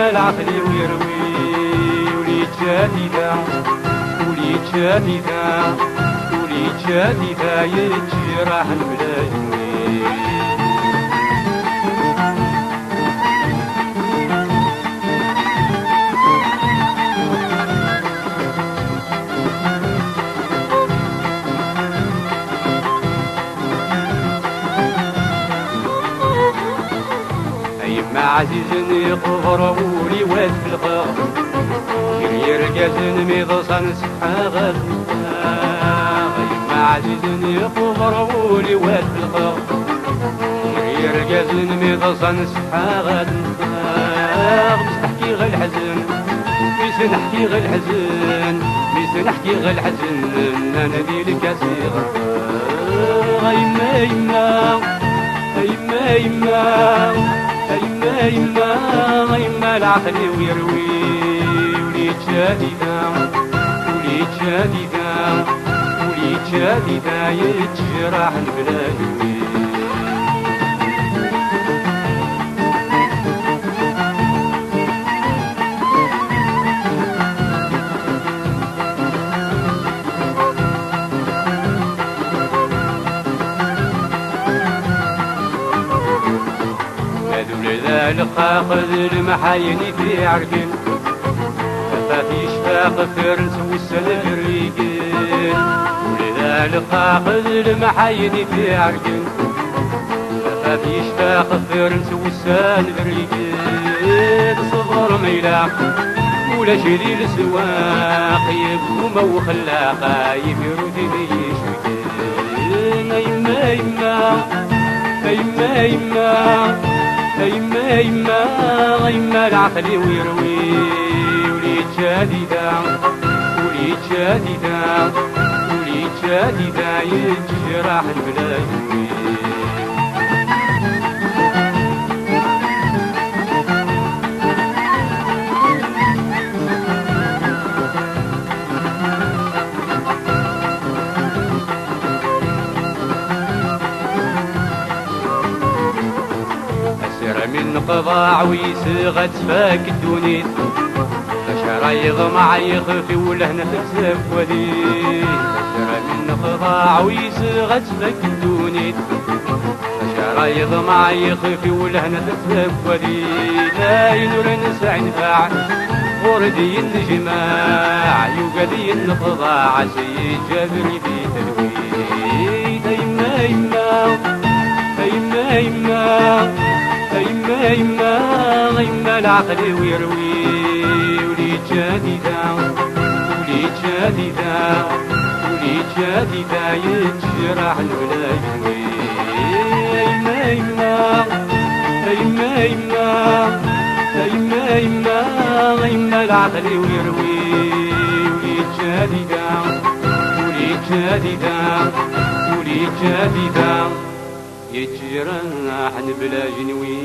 غيما العقل ويروي وليد جديدة وليد جديدة وليد جديدة يتجرح بلا جوي ما عزيز يقبر ولي واد في الغار يرقز ميضصن سحاغ ما عزيز يقبر ولي واد في الغار يرقز ميضصن سحاغ نحكي غير الحزن ميس نحكي غير الحزن ميس نحكي غير الحزن انا ديلك اسير غيما يما يما يما يما يما يما العقل ويروي وليد جديدة وليد جديدة وليد جديدة يتجرح بلا جوي لقى خذ المحاين في عرقل ففي شفاق فرنس والسلم الريقل ولذا لقى خذ المحاين في عرقل ففي شفاق فرنس والسلم الريقل صبر ميلا ولا شري السواق يبقوا مو خلاقا يبرد ليش يما يما يما يما يما يما يما العقل ويروي وليد جديدة وليد جديدة وليد جديدة يتجرح بلا جوي من قضاع ويسغى تفاك الدونيت شرايض مع يخفي ولهنا تكسب وليد من قضاع ويسغى تفاك الدونيت شرايض مع يخفي ولهنا تكسب وليد لا ينور نسع نفاع وردي الجماع يوقدي القضاع سيد جابري في تلويد يما يما يما يما يما يما يما العقل ويروي وليد جديدة وليد جديدة وليد جديدة يتجرح بلا جوي يما يما يما يما يما يما يما العقل ويروي وليد جديدة وليد جديدة وليد جديدة يتجرح بلا جنوي